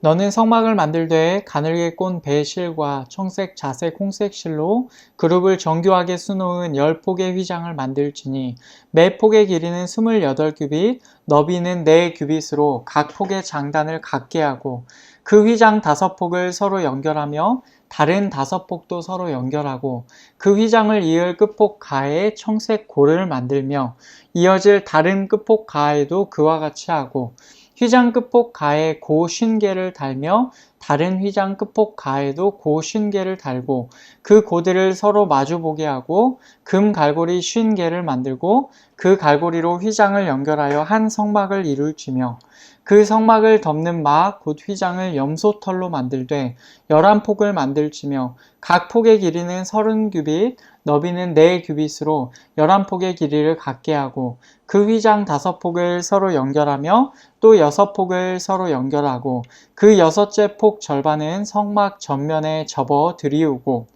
너는 성막을 만들되 가늘게 꼰 배실과 청색, 자색, 홍색 실로 그룹을 정교하게 수놓은 10폭의 휘장을 만들지니 매 폭의 길이는 28규빗, 너비는 4규빗으로 각 폭의 장단을 같게 하고 그 휘장 5폭을 서로 연결하며 다른 5폭도 서로 연결하고 그 휘장을 이을 끝폭 가에 청색 고를 만들며 이어질 다른 끝폭 가에도 그와 같이 하고 휘장 끝폭 가에 고 50개를 달며 다른 휘장 끝폭 가에도 고 50개를 달고 그 고들을 서로 마주보게 하고 금 갈고리 50개를 만들고 그 갈고리로 휘장을 연결하여 한 성막을 이룰지며 그 성막을 덮는 막 곧 휘장을 염소털로 만들되 11폭을 만들지며 각 폭의 길이는 30규빗, 너비는 4규빗으로 11폭의 길이를 갖게 하고 그 휘장 5폭을 서로 연결하며 또 6폭을 서로 연결하고 그 6째 폭 절반은 성막 전면에 접어 들이우고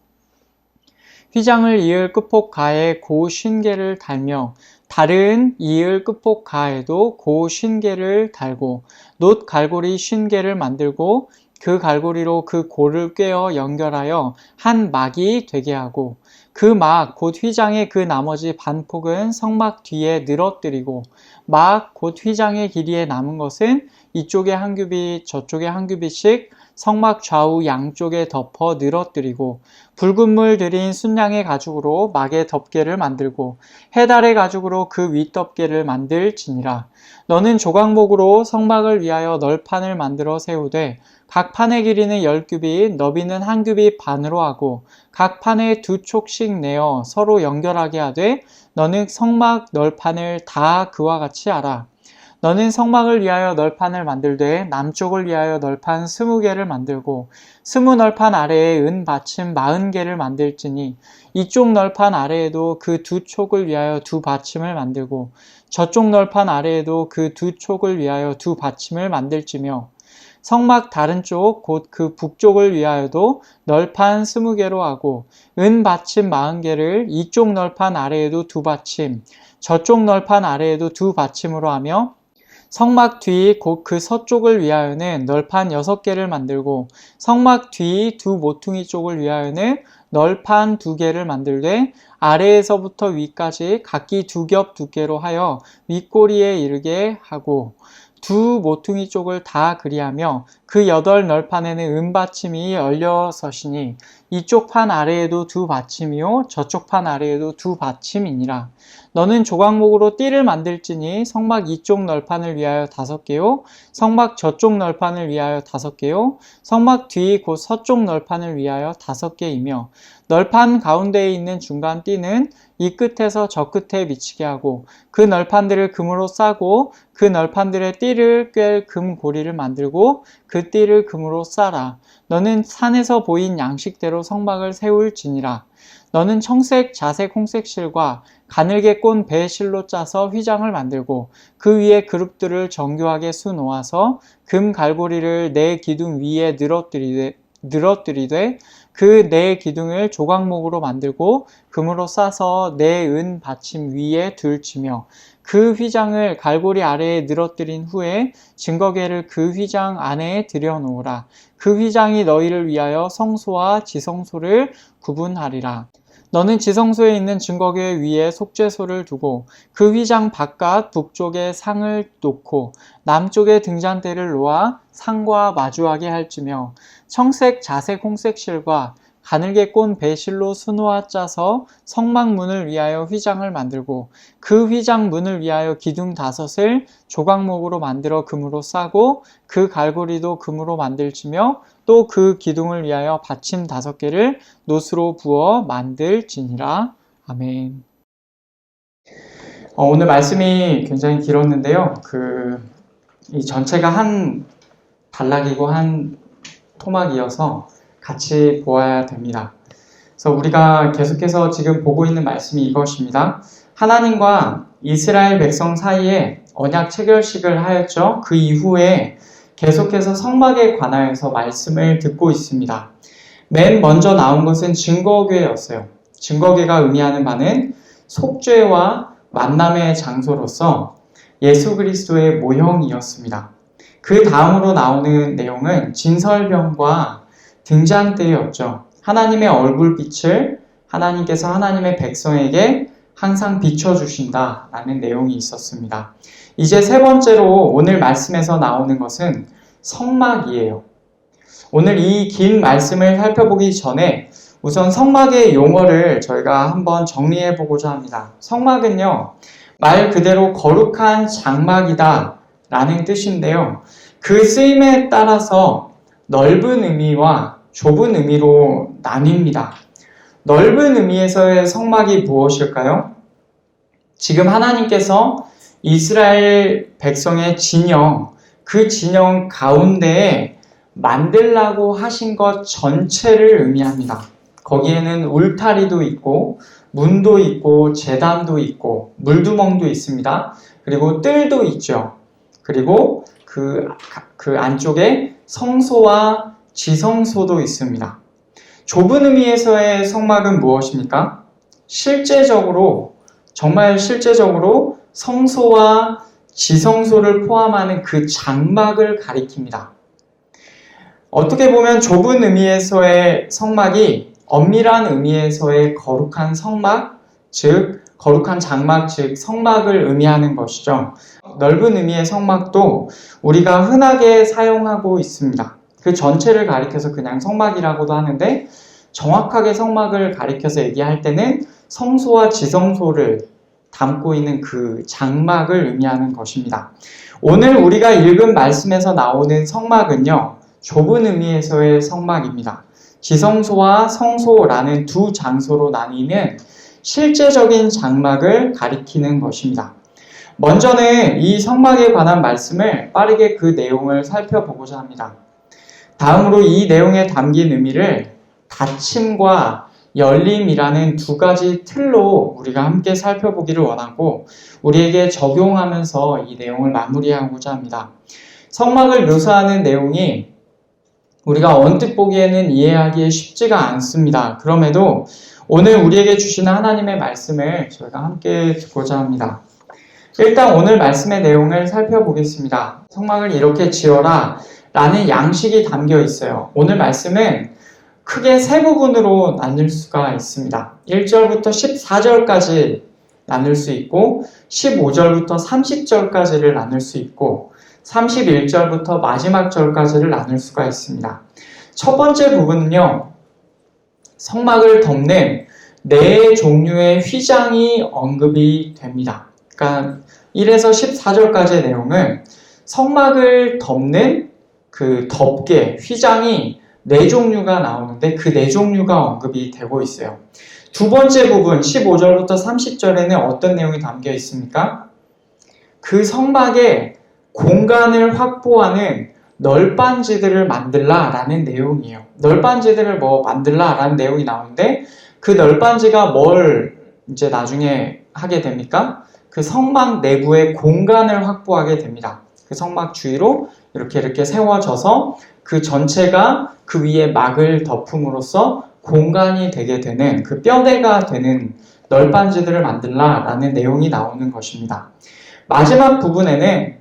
휘장을 이을 끝폭 가에 고 50개를 달며 다른 이을 끝폭 가에도 고 50개를 달고 놋 갈고리 50개를 만들고 그 갈고리로 그 고를 꿰어 연결하여 한 막이 되게 하고 그 막 곧 휘장의 그 나머지 반폭은 성막 뒤에 늘어뜨리고 막 곧 휘장의 길이에 남은 것은 이쪽에 1규빗 저쪽에 1규빗씩 성막 좌우 양쪽에 덮어 늘어뜨리고 붉은 물 들인 순양의 가죽으로 막의 덮개를 만들고 해달의 가죽으로 그 윗덮개를 만들지니라. 너는 조각목으로 성막을 위하여 널판을 만들어 세우되 각 판의 길이는 10규빗, 너비는 1규빗 반으로 하고 각 판에 2촉씩 내어 서로 연결하게 하되 너는 성막 널판을 다 그와 같이 하라. 너는 성막을 위하여 널판을 만들되 남쪽을 위하여 널판 20개를 만들고 20널판 아래에 은 받침 40개를 만들지니 이쪽 널판 아래에도 그 2촉을 위하여 2받침을 만들고 저쪽 널판 아래에도 그 2촉을 위하여 2받침을 만들지며 성막 다른 쪽 곧 그 북쪽을 위하여도 널판 20개로 하고 은 받침 40개를 이쪽 널판 아래에도 2받침 저쪽 널판 아래에도 2받침으로 하며 성막 뒤 곧 그 서쪽을 위하여는 널판 6개를 만들고 성막 뒤 2모퉁이 쪽을 위하여는 널판 2개를 만들되 아래에서부터 위까지 각기 2겹 두께로 하여 윗꼬리에 이르게 하고 2모퉁이 쪽을 다 그리하며 그 8널판에는 은받침이 16이니 이쪽 판 아래에도 2받침이요 저쪽 판 아래에도 2받침이니라. 너는 조각목으로 띠를 만들지니 성막 이쪽 널판을 위하여 5개요 성막 저쪽 널판을 위하여 5개요 성막 뒤 곧 서쪽 널판을 위하여 5개이며 널판 가운데에 있는 중간 띠는 이 끝에서 저 끝에 미치게 하고 그 널판들을 금으로 싸고 그 널판들의 띠를 꿰 금 고리를 만들고 그 띠를 금으로 싸라. 너는 산에서 보인 양식대로 성막을 세울지니라. 너는 청색, 자색, 홍색 실과 가늘게 꼰 배 실로 짜서 휘장을 만들고 그 위에 그룹들을 정교하게 수놓아서 금 갈고리를 4기둥 위에 늘어뜨리되 그 4기둥을 조각목으로 만들고 금으로 싸서 4은 받침 위에 둘치며 그 휘장을 갈고리 아래에 늘어뜨린 후에 증거궤를 그 휘장 안에 들여놓으라. 그 휘장이 너희를 위하여 성소와 지성소를 구분하리라. 너는 지성소에 있는 증거궤 위에 속죄소를 두고 그 휘장 바깥 북쪽에 상을 놓고 남쪽에 등잔대를 놓아 상과 마주하게 할지며 청색, 자색, 홍색 실과 가늘게 꼰 배실로 수놓아 짜서 성막 문을 위하여 휘장을 만들고 그 휘장 문을 위하여 기둥 5을 조각목으로 만들어 금으로 싸고 그 갈고리도 금으로 만들지며 또 그 기둥을 위하여 받침 5개를 놋으로 부어 만들지니라. 아멘. 오늘 말씀이 굉장히 길었는데요. 이 전체가 한 단락이고 한 토막이어서 같이 보아야 됩니다. 그래서 우리가 계속해서 지금 보고 있는 말씀이 이것입니다. 하나님과 이스라엘 백성 사이에 언약 체결식을 하였죠. 그 이후에 계속해서 성막에 관하여서 말씀을 듣고 있습니다. 맨 먼저 나온 것은 증거궤였어요. 증거궤가 의미하는 바는 속죄와 만남의 장소로서 예수 그리스도의 모형이었습니다. 그 다음으로 나오는 내용은 진설병과 등잔대였죠. 하나님의 얼굴빛을 하나님께서 하나님의 백성에게 항상 비춰주신다 라는 내용이 있었습니다. 이제 세 번째로 오늘 말씀에서 나오는 것은 성막이에요. 오늘 이 긴 말씀을 살펴보기 전에 우선 성막의 용어를 저희가 한번 정리해 보고자 합니다. 성막은요, 말 그대로 거룩한 장막이다 라는 뜻인데요. 그 쓰임에 따라서 넓은 의미와 좁은 의미로 나뉩니다. 넓은 의미에서의 성막이 무엇일까요? 지금 하나님께서 이스라엘 백성의 진영, 그 진영 가운데에 만들라고 하신 것 전체를 의미합니다. 거기에는 울타리도 있고 문도 있고 제단도 있고 물두멍도 있습니다. 그리고 뜰도 있죠. 그리고 그 안쪽에 성소와 지성소도 있습니다. 좁은 의미에서의 성막은 무엇입니까? 정말 실제적으로 성소와 지성소를 포함하는 그 장막을 가리킵니다. 어떻게 보면 좁은 의미에서의 성막이 엄밀한 의미에서의 거룩한 성막, 즉 거룩한 장막, 즉 성막을 의미하는 것이죠. 넓은 의미의 성막도 우리가 흔하게 사용하고 있습니다. 그 전체를 가리켜서 그냥 성막이라고도 하는데 정확하게 성막을 가리켜서 얘기할 때는 성소와 지성소를 담고 있는 그 장막을 의미하는 것입니다. 오늘 우리가 읽은 말씀에서 나오는 성막은요, 좁은 의미에서의 성막입니다. 지성소와 성소라는 두 장소로 나뉘는 실제적인 장막을 가리키는 것입니다. 먼저는 이 성막에 관한 말씀을 빠르게 그 내용을 살펴보고자 합니다. 다음으로 이 내용에 담긴 의미를 닫힘과 열림이라는 두 가지 틀로 우리가 함께 살펴보기를 원하고 우리에게 적용하면서 이 내용을 마무리하고자 합니다. 성막을 묘사하는 내용이 우리가 언뜻 보기에는 이해하기 쉽지가 않습니다. 그럼에도 오늘 우리에게 주시는 하나님의 말씀을 저희가 함께 듣고자 합니다. 일단 오늘 말씀의 내용을 살펴보겠습니다. 성막을 이렇게 지어라 라는 양식이 담겨 있어요. 오늘 말씀은 크게 세 부분으로 나눌 수가 있습니다. 1절부터 14절까지 나눌 수 있고 15절부터 30절까지를 나눌 수 있고 31절부터 마지막 절까지를 나눌 수가 있습니다. 첫 번째 부분은요, 성막을 덮는 네 종류의 휘장이 언급이 됩니다. 그러니까 1에서 14절까지의 내용은 성막을 덮는 그 덮개, 휘장이 네 종류가 나오는데 그 네 종류가 언급이 되고 있어요. 두 번째 부분 15절부터 30절에는 어떤 내용이 담겨 있습니까? 그 성막에 공간을 확보하는 널빤지들을 만들라 라는 내용이에요. 널빤지들을 만들라 라는 내용이 나오는데 그 널빤지가 뭘 이제 나중에 하게 됩니까? 그 성막 내부에 공간을 확보하게 됩니다. 그 성막 주위로 이렇게 세워져서 그 전체가 그 위에 막을 덮음으로써 공간이 되게 되는 그 뼈대가 되는 널빤지들을 만들라 라는 내용이 나오는 것입니다. 마지막 부분에는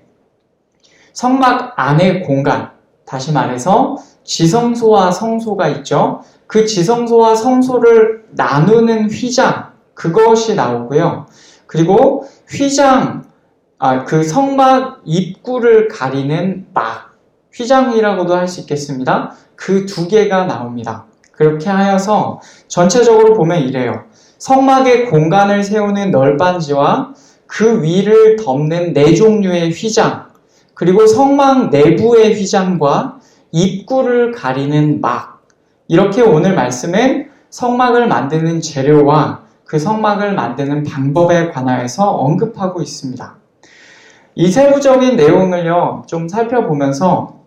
성막 안의 공간, 다시 말해서 지성소와 성소가 있죠. 그 지성소와 성소를 나누는 휘장, 그것이 나오고요. 그리고 그 성막 입구를 가리는 막, 휘장이라고도 할 수 있겠습니다. 그 두 개가 나옵니다. 그렇게 하여서 전체적으로 보면 이래요. 성막의 공간을 세우는 널빤지와 그 위를 덮는 네 종류의 휘장, 그리고 성막 내부의 휘장과 입구를 가리는 막, 이렇게 오늘 말씀은 성막을 만드는 재료와 그 성막을 만드는 방법에 관하여서 언급하고 있습니다. 이 세부적인 내용을요, 좀 살펴보면서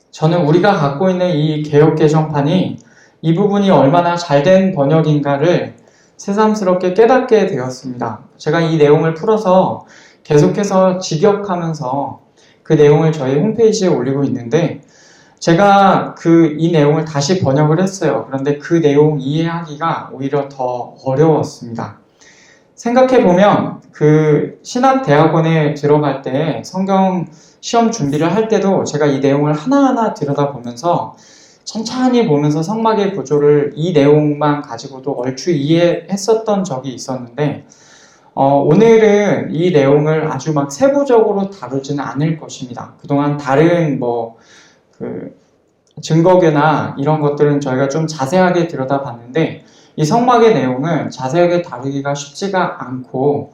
저는 우리가 갖고 있는 이 개역개정판이 이 부분이 얼마나 잘된 번역인가를 새삼스럽게 깨닫게 되었습니다. 제가 이 내용을 풀어서 계속해서 직역하면서 그 내용을 저희 홈페이지에 올리고 있는데 제가 이 내용을 다시 번역을 했어요. 그런데 그 내용 이해하기가 오히려 더 어려웠습니다. 생각해보면 그 신학대학원에 들어갈 때 성경 시험 준비를 할 때도 제가 이 내용을 하나하나 들여다보면서 천천히 보면서 성막의 구조를 이 내용만 가지고도 얼추 이해했었던 적이 있었는데 오늘은 이 내용을 아주 막 세부적으로 다루지는 않을 것입니다. 그동안 다른 증거교나 이런 것들은 저희가 좀 자세하게 들여다봤는데 이 성막의 내용은 자세하게 다루기가 쉽지가 않고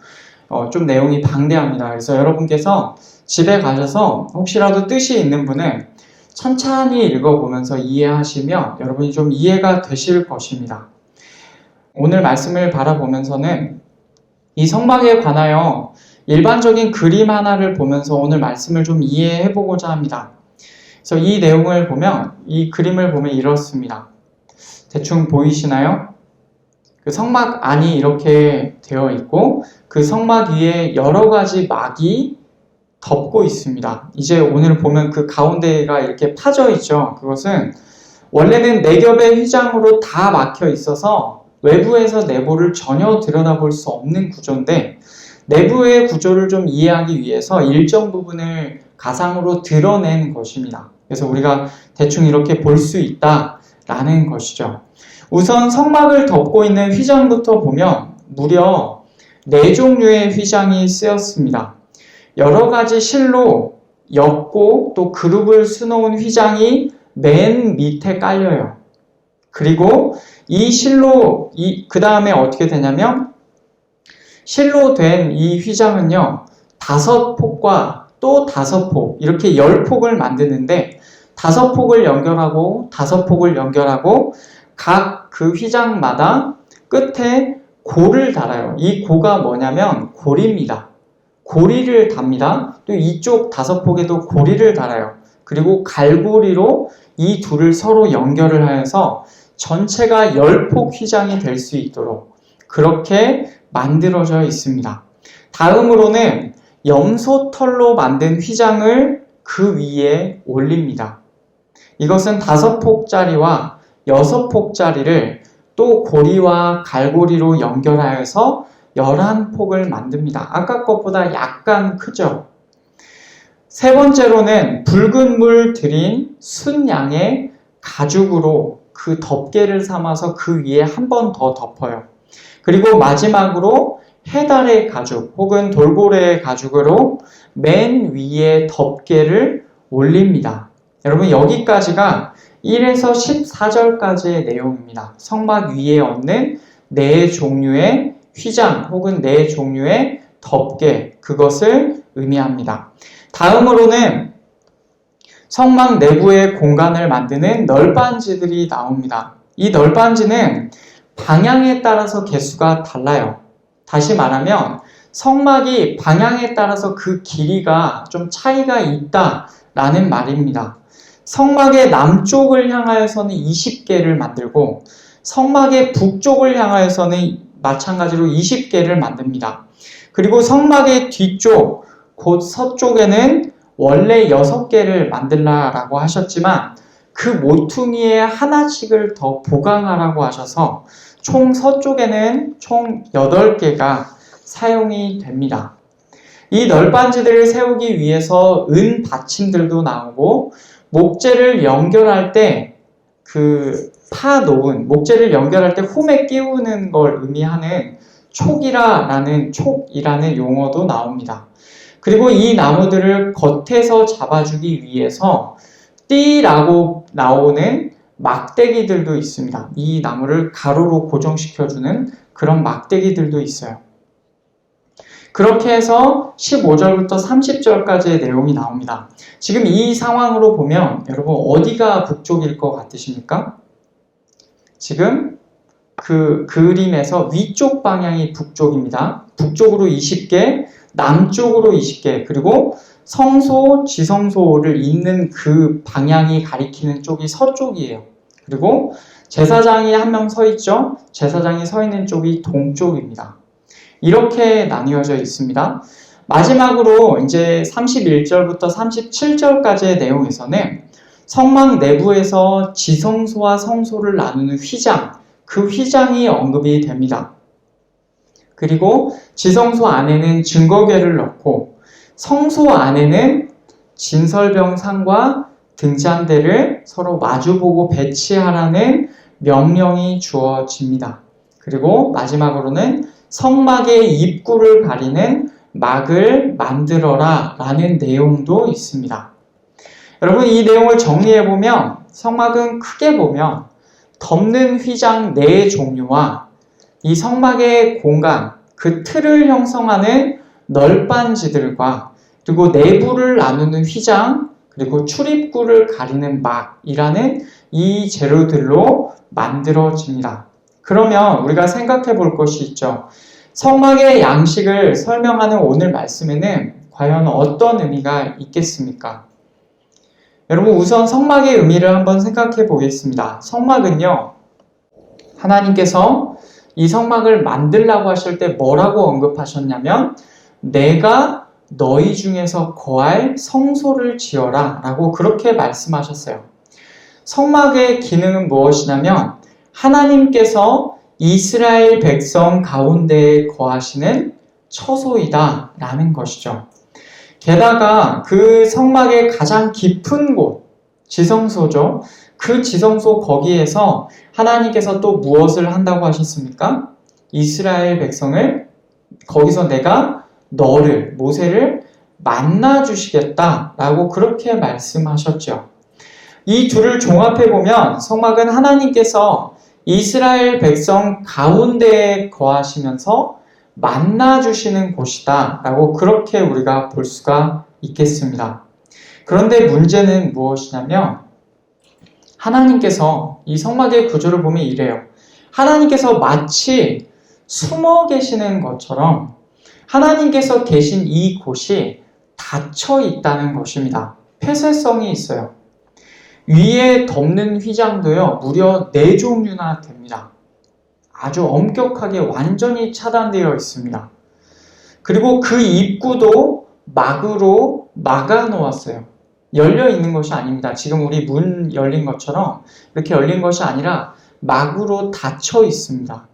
좀 내용이 방대합니다. 그래서 여러분께서 집에 가셔서 혹시라도 뜻이 있는 분은 천천히 읽어보면서 이해하시면 여러분이 좀 이해가 되실 것입니다. 오늘 말씀을 바라보면서는 이 성막에 관하여 일반적인 그림 하나를 보면서 오늘 말씀을 좀 이해해 보고자 합니다. 그래서 이 내용을 보면, 이 그림을 보면 이렇습니다. 대충 보이시나요? 그 성막 안이 이렇게 되어 있고 그 성막 위에 여러 가지 막이 덮고 있습니다. 이제 오늘 보면 그 가운데가 이렇게 파져 있죠. 그것은 원래는 4겹의 휘장으로 다 막혀 있어서 외부에서 내부를 전혀 들여다볼 수 없는 구조인데 내부의 구조를 좀 이해하기 위해서 일정 부분을 가상으로 드러낸 것입니다. 그래서 우리가 대충 이렇게 볼 수 있다라는 것이죠. 우선 성막을 덮고 있는 휘장부터 보면 무려 4종류의 휘장이 쓰였습니다. 여러 가지 실로 엮고 또 그룹을 수놓은 휘장이 맨 밑에 깔려요. 그리고 이 실로, 그 다음에 어떻게 되냐면 실로 된 이 휘장은요, 5폭과 또 5폭, 이렇게 10폭을 만드는데 5폭을 연결하고 5폭을 연결하고 각 그 휘장마다 끝에 고를 달아요. 이 고가 뭐냐면 고리입니다. 고리를 답니다. 또 이쪽 5폭에도 고리를 달아요. 그리고 갈고리로 이 둘을 서로 연결을 하여서 전체가 10폭 휘장이 될 수 있도록 그렇게 만들어져 있습니다. 다음으로는 염소털로 만든 휘장을 그 위에 올립니다. 이것은 5폭짜리와 6폭짜리를 또 고리와 갈고리로 연결하여서 11폭을 만듭니다. 아까 것보다 약간 크죠? 세 번째로는 붉은 물 들인 순양의 가죽으로 그 덮개를 삼아서 그 위에 한 번 더 덮어요. 그리고 마지막으로 해달의 가죽 혹은 돌고래의 가죽으로 맨 위에 덮개를 올립니다. 여러분 여기까지가 1에서 14절까지의 내용입니다. 성막 위에 얹는 4종류의 휘장 혹은 4종류의 덮개, 그것을 의미합니다. 다음으로는 성막 내부의 공간을 만드는 널빤지들이 나옵니다. 이 널빤지는 방향에 따라서 개수가 달라요. 다시 말하면 성막이 방향에 따라서 그 길이가 좀 차이가 있다라는 말입니다. 성막의 남쪽을 향하여서는 20개를 만들고 성막의 북쪽을 향하여서는 마찬가지로 20개를 만듭니다. 그리고 성막의 뒤쪽, 곧 서쪽에는 원래 6개를 만들라라고 하셨지만 그 모퉁이에 하나씩을 더 보강하라고 하셔서 총 서쪽에는 총 8개가 사용이 됩니다. 이 널빤지들을 세우기 위해서 은 받침들도 나오고 목재를 연결할 때 목재를 연결할 때 홈에 끼우는 걸 의미하는 촉이라는 용어도 나옵니다. 그리고 이 나무들을 겉에서 잡아주기 위해서 띠라고 나오는 막대기들도 있습니다. 이 나무를 가로로 고정시켜주는 그런 막대기들도 있어요. 그렇게 해서 15절부터 30절까지의 내용이 나옵니다. 지금 이 상황으로 보면 여러분 어디가 북쪽일 것 같으십니까? 지금 그 그림에서 위쪽 방향이 북쪽입니다. 북쪽으로 20개, 남쪽으로 20개, 그리고 성소, 지성소를 잇는 그 방향이 가리키는 쪽이 서쪽이에요. 그리고 제사장이 한 명 서 있죠? 제사장이 서 있는 쪽이 동쪽입니다. 이렇게 나뉘어져 있습니다. 마지막으로 이제 31절부터 37절까지의 내용에서는 성막 내부에서 지성소와 성소를 나누는 휘장, 그 휘장이 언급이 됩니다. 그리고 지성소 안에는 증거궤를 넣고 성소 안에는 진설병상과 등잔대를 서로 마주보고 배치하라는 명령이 주어집니다. 그리고 마지막으로는 성막의 입구를 가리는 막을 만들어라 라는 내용도 있습니다. 여러분, 이 내용을 정리해보면 성막은 크게 보면 덮는 휘장 4종류와 이 성막의 공간, 그 틀을 형성하는 널빤지들과 그리고 내부를 나누는 휘장, 그리고 출입구를 가리는 막이라는 이 재료들로 만들어집니다. 그러면 우리가 생각해 볼 것이 있죠. 성막의 양식을 설명하는 오늘 말씀에는 과연 어떤 의미가 있겠습니까? 여러분, 우선 성막의 의미를 한번 생각해 보겠습니다. 성막은요, 하나님께서 이 성막을 만들라고 하실 때 뭐라고 언급하셨냐면 내가 너희 중에서 거할 성소를 지어라 라고 그렇게 말씀하셨어요. 성막의 기능은 무엇이냐면 하나님께서 이스라엘 백성 가운데에 거하시는 처소이다 라는 것이죠. 게다가 그 성막의 가장 깊은 곳, 지성소죠. 그 지성소 거기에서 하나님께서 또 무엇을 한다고 하셨습니까? 이스라엘 백성을 거기서 내가 너를, 모세를 만나 주시겠다라고 그렇게 말씀하셨죠. 이 둘을 종합해보면 성막은 하나님께서 이스라엘 백성 가운데에 거하시면서 만나 주시는 곳이다 라고 그렇게 우리가 볼 수가 있겠습니다. 그런데 문제는 무엇이냐면 하나님께서 이 성막의 구조를 보면 이래요. 하나님께서 마치 숨어 계시는 것처럼 하나님께서 계신 이 곳이 닫혀 있다는 것입니다. 폐쇄성이 있어요. 위에 덮는 휘장도요, 무려 4종류나 됩니다. 아주 엄격하게 완전히 차단되어 있습니다. 그리고 그 입구도 막으로 막아 놓았어요. 열려 있는 것이 아닙니다. 지금 우리 문 열린 것처럼 이렇게 열린 것이 아니라 막으로 닫혀 있습니다.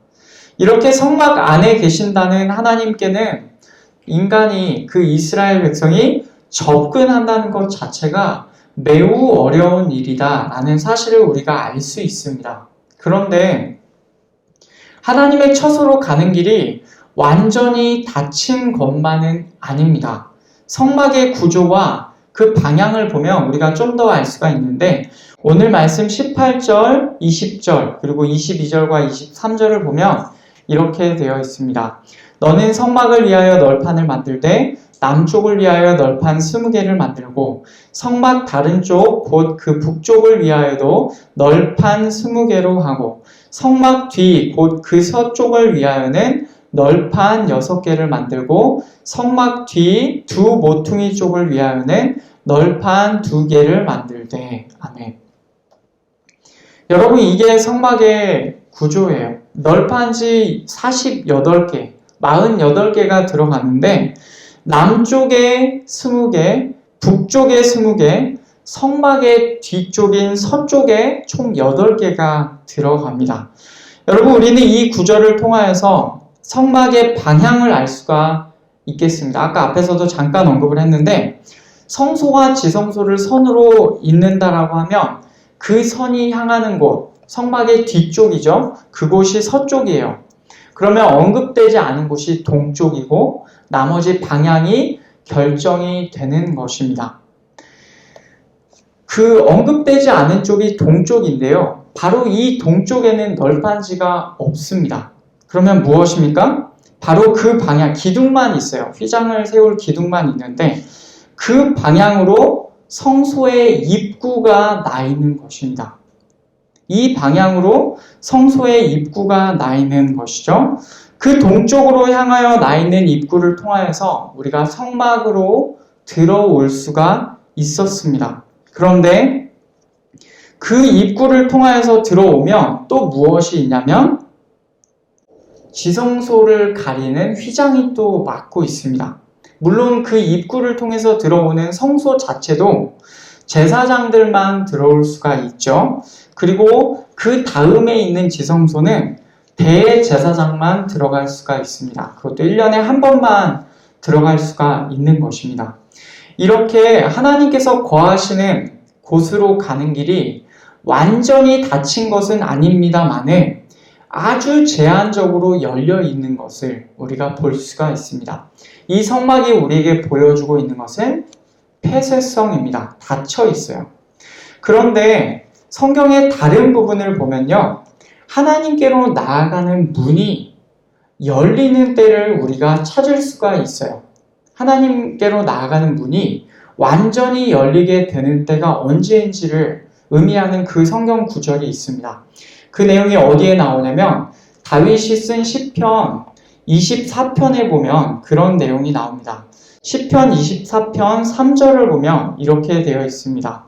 이렇게 성막 안에 계신다는 하나님께는 인간이, 그 이스라엘 백성이 접근한다는 것 자체가 매우 어려운 일이다 라는 사실을 우리가 알 수 있습니다. 그런데 하나님의 처소로 가는 길이 완전히 닫힌 것만은 아닙니다. 성막의 구조와 그 방향을 보면 우리가 좀 더 알 수가 있는데 오늘 말씀 18절, 20절, 그리고 22절과 23절을 보면 이렇게 되어 있습니다. 너는 성막을 위하여 널판을 만들되 남쪽을 위하여 널판 20개를 만들고 성막 다른 쪽 곧 그 북쪽을 위하여도 널판 20개로 하고 성막 뒤 곧 그 서쪽을 위하여는 널판 6개를 만들고 성막 뒤 두 모퉁이 쪽을 위하여는 널판 2개를 만들되. 아멘. 여러분, 이게 성막의 구조예요. 널판지 48개, 48개가 들어가는데 남쪽에 20개, 북쪽에 20개, 성막의 뒤쪽인 서쪽에 총 8개가 들어갑니다. 여러분, 우리는 이 구조를 통하여서 성막의 방향을 알 수가 있겠습니다. 아까 앞에서도 잠깐 언급을 했는데 성소와 지성소를 선으로 잇는다라고 하면 그 선이 향하는 곳, 성막의 뒤쪽이죠. 그곳이 서쪽이에요. 그러면 언급되지 않은 곳이 동쪽이고 나머지 방향이 결정이 되는 것입니다. 그 언급되지 않은 쪽이 동쪽인데요. 바로 이 동쪽에는 널판지가 없습니다. 그러면 무엇입니까? 바로 그 방향, 기둥만 있어요. 휘장을 세울 기둥만 있는데 그 방향으로 성소의 입구가 나 있는 것입니다. 이 방향으로 성소의 입구가 나 있는 것이죠. 그 동쪽으로 향하여 나 있는 입구를 통하여서 우리가 성막으로 들어올 수가 있었습니다. 그런데 그 입구를 통하여서 들어오면 또 무엇이 있냐면 지성소를 가리는 휘장이 또 막고 있습니다. 물론 그 입구를 통해서 들어오는 성소 자체도 제사장들만 들어올 수가 있죠. 그리고 그 다음에 있는 지성소는 대제사장만 들어갈 수가 있습니다. 그것도 1년에 한 번만 들어갈 수가 있는 것입니다. 이렇게 하나님께서 거하시는 곳으로 가는 길이 완전히 닫힌 것은 아닙니다만은 아주 제한적으로 열려 있는 것을 우리가 볼 수가 있습니다. 이 성막이 우리에게 보여주고 있는 것은 폐쇄성입니다. 닫혀 있어요. 그런데 성경의 다른 부분을 보면요, 하나님께로 나아가는 문이 열리는 때를 우리가 찾을 수가 있어요. 하나님께로 나아가는 문이 완전히 열리게 되는 때가 언제인지를 의미하는 그 성경 구절이 있습니다. 그 내용이 어디에 나오냐면 다윗이 쓴 시편 24편에 보면 그런 내용이 나옵니다. 시편 24편 3절을 보면 이렇게 되어 있습니다.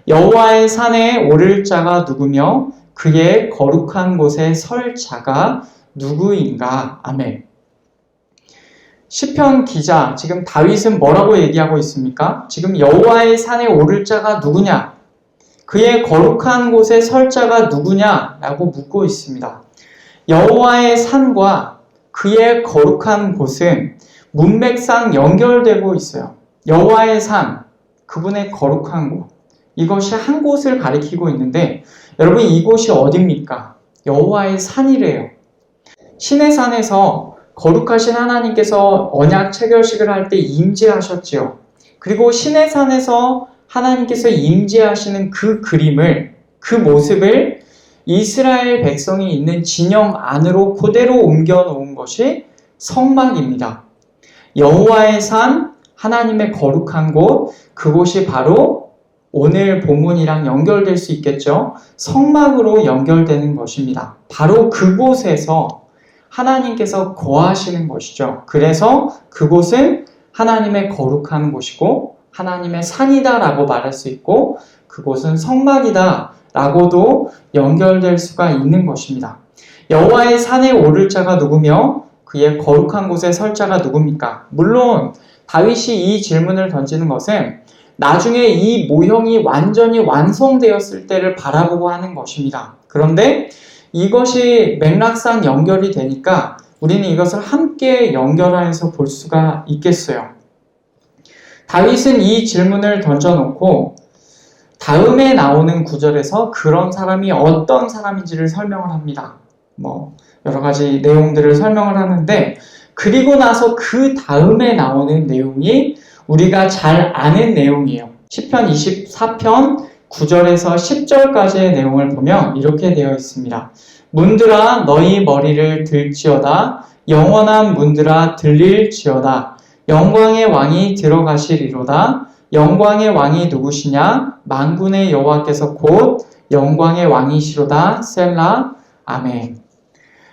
여호와의 산에 오를 자가 누구며 그의 거룩한 곳에 설 자가 누구인가? 아멘. 시편 기자, 지금 다윗은 뭐라고 얘기하고 있습니까? 지금 여호와의 산에 오를 자가 누구냐? 그의 거룩한 곳에 설 자가 누구냐? 라고 묻고 있습니다. 여호와의 산과 그의 거룩한 곳은 문맥상 연결되고 있어요. 여호와의 산, 그분의 거룩한 곳, 이것이 한 곳을 가리키고 있는데 여러분 이곳이 어디입니까? 여호와의 산이래요. 신의 산에서 거룩하신 하나님께서 언약 체결식을 할 때 임재하셨지요. 그리고 신의 산에서 하나님께서 임재하시는 그 그림을, 그 모습을 이스라엘 백성이 있는 진영 안으로 그대로 옮겨 놓은 것이 성막입니다. 여호와의 산, 하나님의 거룩한 곳, 그곳이 바로 오늘 본문이랑 연결될 수 있겠죠. 성막으로 연결되는 것입니다. 바로 그곳에서 하나님께서 거하시는 것이죠. 그래서 그곳은 하나님의 거룩한 곳이고 하나님의 산이다라고 말할 수 있고 그곳은 성막이다라고도 연결될 수가 있는 것입니다. 여호와의 산에 오를 자가 누구며 그의 거룩한 곳에 설 자가 누굽니까? 물론 다윗이 이 질문을 던지는 것은 나중에 이 모형이 완전히 완성되었을 때를 바라보고 하는 것입니다. 그런데 이것이 맥락상 연결이 되니까 우리는 이것을 함께 연결해서 볼 수가 있겠어요. 다윗은 이 질문을 던져놓고 다음에 나오는 구절에서 그런 사람이 어떤 사람인지를 설명을 합니다. 여러 가지 내용들을 설명을 하는데 그리고 나서 그 다음에 나오는 내용이 우리가 잘 아는 내용이에요. 시편 24편 9절에서 10절까지의 내용을 보면 이렇게 되어 있습니다. 문들아 너희 머리를 들지어다 영원한 문들아 들릴지어다 영광의 왕이 들어가시리로다 영광의 왕이 누구시냐 만군의 여호와께서 곧 영광의 왕이시로다 셀라 아멘.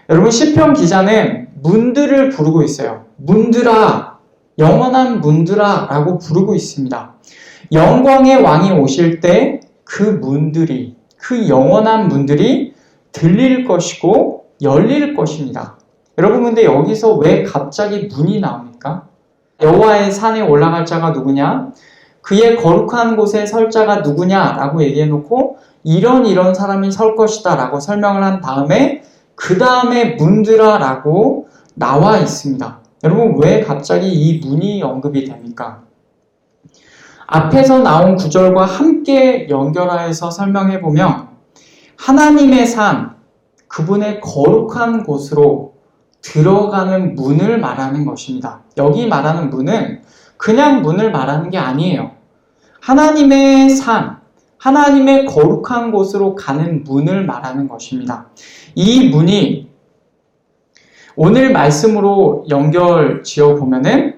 여러분 시편 기자는 문들을 부르고 있어요. 문들아 영원한 문들아 라고 부르고 있습니다. 영광의 왕이 오실 때 그 문들이 그 영원한 문들이 들릴 것이고 열릴 것입니다. 여러분 근데 여기서 왜 갑자기 문이 나옵니까? 여호와의 산에 올라갈 자가 누구냐? 그의 거룩한 곳에 설 자가 누구냐? 라고 얘기해놓고 이런 사람이 설 것이다 라고 설명을 한 다음에 그 다음에 문들아 라고 나와 있습니다. 여러분 왜 갑자기 이 문이 언급이 됩니까? 앞에서 나온 구절과 함께 연결하여서 설명해보면 하나님의 산, 그분의 거룩한 곳으로 들어가는 문을 말하는 것입니다. 여기 말하는 문은 그냥 문을 말하는 게 아니에요. 하나님의 산, 하나님의 거룩한 곳으로 가는 문을 말하는 것입니다. 이 문이 오늘 말씀으로 연결 지어보면은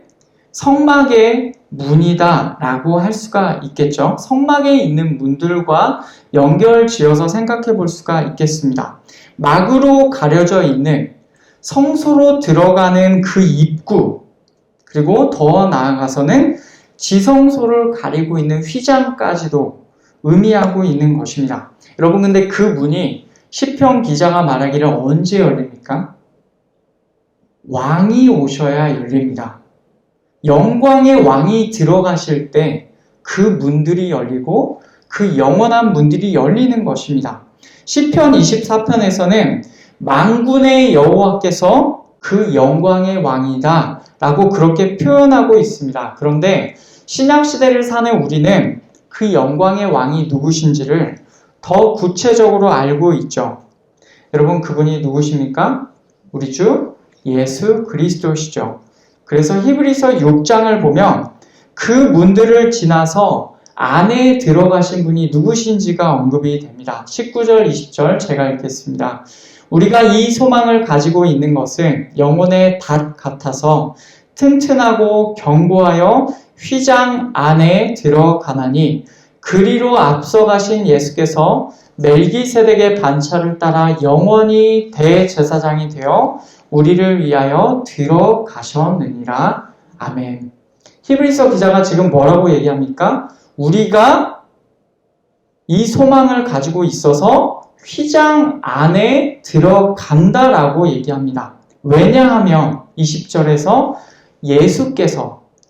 성막의 문이다 라고 할 수가 있겠죠. 성막에 있는 문들과 연결 지어서 생각해 볼 수가 있겠습니다. 막으로 가려져 있는 성소로 들어가는 그 입구, 그리고 더 나아가서는 지성소를 가리고 있는 휘장까지도 의미하고 있는 것입니다. 여러분 근데 그 문이 시편 기자가 말하기를 언제 열립니까? 왕이 오셔야 열립니다. 영광의 왕이 들어가실 때 그 문들이 열리고 그 영원한 문들이 열리는 것입니다. 시편 24편에서는 만군의 여호와께서 그 영광의 왕이다 라고 그렇게 표현하고 있습니다. 그런데 신약시대를 사는 우리는 그 영광의 왕이 누구신지를 더 구체적으로 알고 있죠. 여러분, 그분이 누구십니까? 우리 주 예수 그리스도시죠. 그래서 히브리서 6장을 보면 그 문들을 지나서 안에 들어가신 분이 누구신지가 언급이 됩니다. 19절, 20절 제가 읽겠습니다. 우리가 이 소망을 가지고 있는 것은 영혼의 닷 같아서 튼튼하고 견고하여 휘장 안에 들어가나니 그리로 앞서가신 예수께서 멜기세덱의 반차를 따라 영원히 대제사장이 되어 우리를 위하여 들어가셨느니라. 아멘. 히브리서 기자가 지금 뭐라고 얘기합니까? 우리가 이 소망을 가지고 있어서 휘장 안에 들어간다라고 얘기합니다. 왜냐하면 20절에서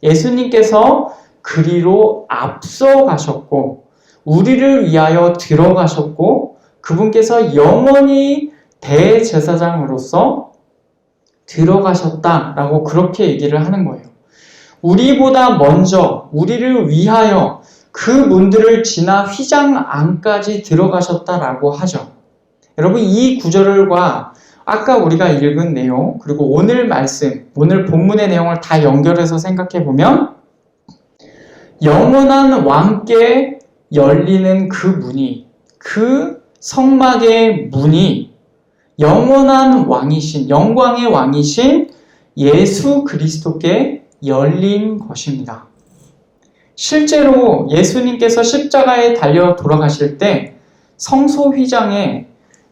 예수님께서 그리로 앞서 가셨고 우리를 위하여 들어가셨고 그분께서 영원히 대제사장으로서 들어가셨다라고 그렇게 얘기를 하는 거예요. 우리보다 먼저 우리를 위하여 그 문들을 지나 휘장 안까지 들어가셨다라고 하죠. 여러분, 이 구절과 아까 우리가 읽은 내용 그리고 오늘 말씀, 오늘 본문의 내용을 다 연결해서 생각해 보면 영원한 왕께 열리는 그 문이, 그 성막의 문이 영원한 왕이신, 영광의 왕이신 예수 그리스도께 열린 것입니다. 실제로 예수님께서 십자가에 달려 돌아가실 때 성소 휘장에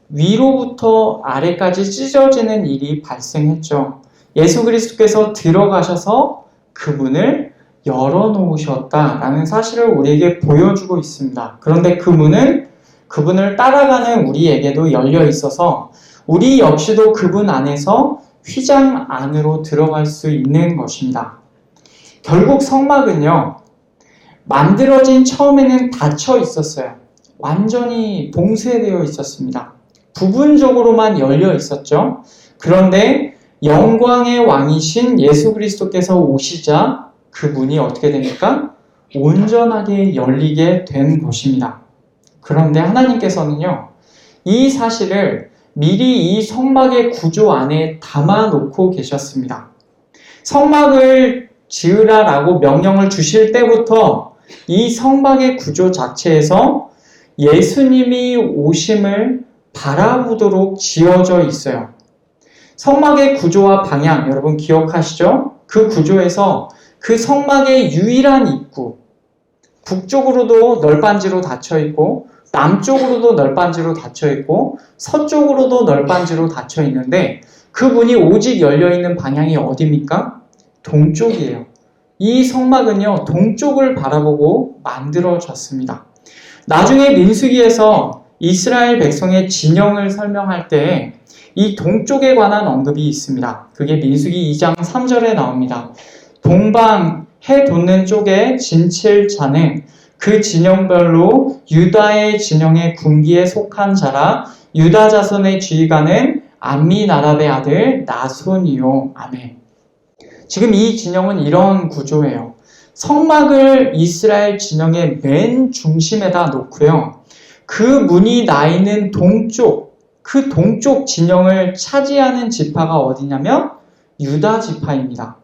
위로부터 아래까지 찢어지는 일이 발생했죠. 예수 그리스도께서 들어가셔서 그 문을 열어놓으셨다라는 사실을 우리에게 보여주고 있습니다. 그런데 그 문은 그분을 따라가는 우리에게도 열려 있어서 우리 역시도 그분 안에서 휘장 안으로 들어갈 수 있는 것입니다. 결국 성막은요, 만들어진 처음에는 닫혀 있었어요. 완전히 봉쇄되어 있었습니다. 부분적으로만 열려 있었죠. 그런데 영광의 왕이신 예수 그리스도께서 오시자 그 문이 어떻게 됩니까? 온전하게 열리게 된 것입니다. 그런데 하나님께서는요, 이 사실을 미리 이 성막의 구조 안에 담아놓고 계셨습니다. 성막을 지으라라고 명령을 주실 때부터 이 성막의 구조 자체에서 예수님이 오심을 바라보도록 지어져 있어요. 성막의 구조와 방향, 여러분 기억하시죠? 그 구조에서 그 성막의 유일한 입구, 북쪽으로도 널빤지로 닫혀있고 남쪽으로도 널빤지로 닫혀있고 서쪽으로도 널빤지로 닫혀있는데 그 문이 오직 열려있는 방향이 어디입니까? 동쪽이에요. 이 성막은요, 동쪽을 바라보고 만들어졌습니다. 나중에 민수기에서 이스라엘 백성의 진영을 설명할 때 이 동쪽에 관한 언급이 있습니다. 그게 민수기 2장 3절에 나옵니다. 동방 해 돋는 쪽에 진칠 자는 그 진영별로 유다의 진영의 군기에 속한 자라 유다 자손의 지휘관은 암미나답의 아들 나손이요. 아멘. 지금 이 진영은 이런 구조예요. 성막을 이스라엘 진영의 맨 중심에다 놓고요. 그 문이 나 있는 동쪽, 그 동쪽 진영을 차지하는 지파가 어디냐면 유다 지파입니다.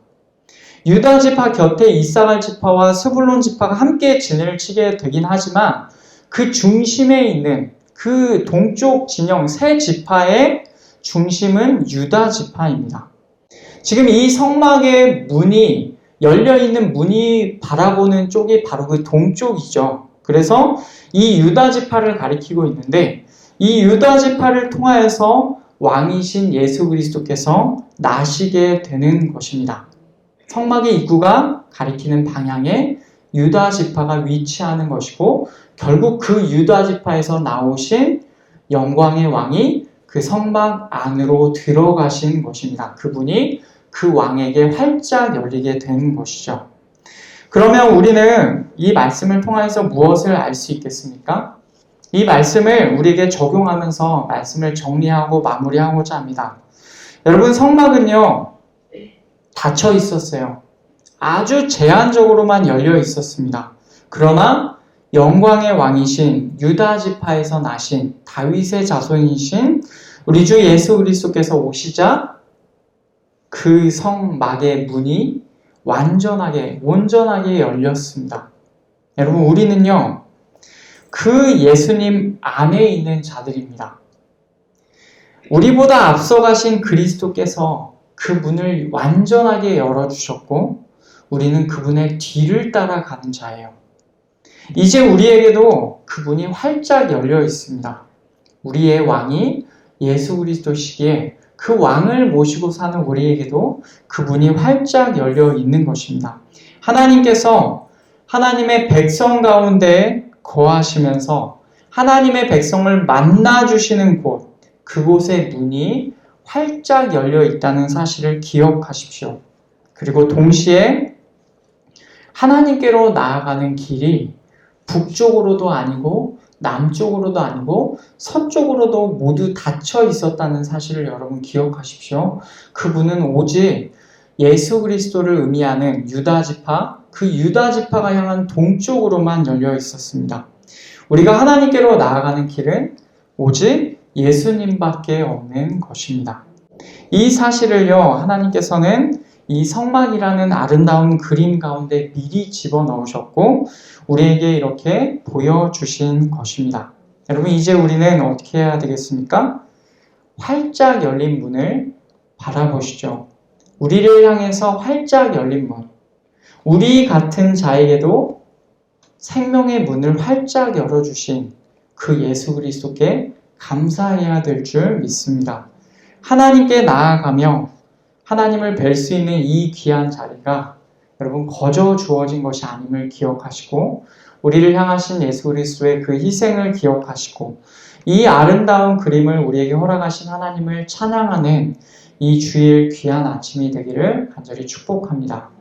유다 지파 곁에 이사갈 지파와 스불론 지파가 함께 진을 치게 되긴 하지만 그 중심에 있는 그 동쪽 진영 세 지파의 중심은 유다 지파입니다. 지금 이 성막의 문이 열려있는 문이 바라보는 쪽이 바로 그 동쪽이죠. 그래서 이 유다 지파를 가리키고 있는데 이 유다 지파를 통하여서 왕이신 예수 그리스도께서 나시게 되는 것입니다. 성막의 입구가 가리키는 방향에 유다 지파가 위치하는 것이고 결국 그 유다 지파에서 나오신 영광의 왕이 그 성막 안으로 들어가신 것입니다. 그분이 그 왕에게 활짝 열리게 된 것이죠. 그러면 우리는 이 말씀을 통해서 무엇을 알 수 있겠습니까? 이 말씀을 우리에게 적용하면서 말씀을 정리하고 마무리하고자 합니다. 여러분, 성막은요, 닫혀 있었어요. 아주 제한적으로만 열려 있었습니다. 그러나 영광의 왕이신 유다 지파에서 나신 다윗의 자손이신 우리 주 예수 그리스도께서 오시자 그 성막의 문이 온전하게 열렸습니다. 여러분, 우리는요, 그 예수님 안에 있는 자들입니다. 우리보다 앞서가신 그리스도께서 그 문을 완전하게 열어주셨고 우리는 그분의 뒤를 따라가는 자예요. 이제 우리에게도 그 문이 활짝 열려 있습니다. 우리의 왕이 예수 그리스도시기에 그 왕을 모시고 사는 우리에게도 그 문이 활짝 열려 있는 것입니다. 하나님께서 하나님의 백성 가운데 거하시면서 하나님의 백성을 만나주시는 곳, 그곳의 문이 활짝 열려 있다는 사실을 기억하십시오. 그리고 동시에 하나님께로 나아가는 길이 북쪽으로도 아니고 남쪽으로도 아니고 서쪽으로도 모두 닫혀 있었다는 사실을 여러분 기억하십시오. 그분은 오직 예수 그리스도를 의미하는 유다 지파, 그 유다 지파가 향한 동쪽으로만 열려 있었습니다. 우리가 하나님께로 나아가는 길은 오직 예수님밖에 없는 것입니다. 이 사실을요, 하나님께서는 이 성막이라는 아름다운 그림 가운데 미리 집어넣으셨고 우리에게 이렇게 보여주신 것입니다. 여러분, 이제 우리는 어떻게 해야 되겠습니까? 활짝 열린 문을 바라보시죠. 우리를 향해서 활짝 열린 문. 우리 같은 자에게도 생명의 문을 활짝 열어주신 그 예수 그리스도께 감사해야 될 줄 믿습니다. 하나님께 나아가며 하나님을 뵐 수 있는 이 귀한 자리가 여러분 거저 주어진 것이 아님을 기억하시고 우리를 향하신 예수 그리스도의 그 희생을 기억하시고 이 아름다운 그림을 우리에게 허락하신 하나님을 찬양하는 이 주일 귀한 아침이 되기를 간절히 축복합니다.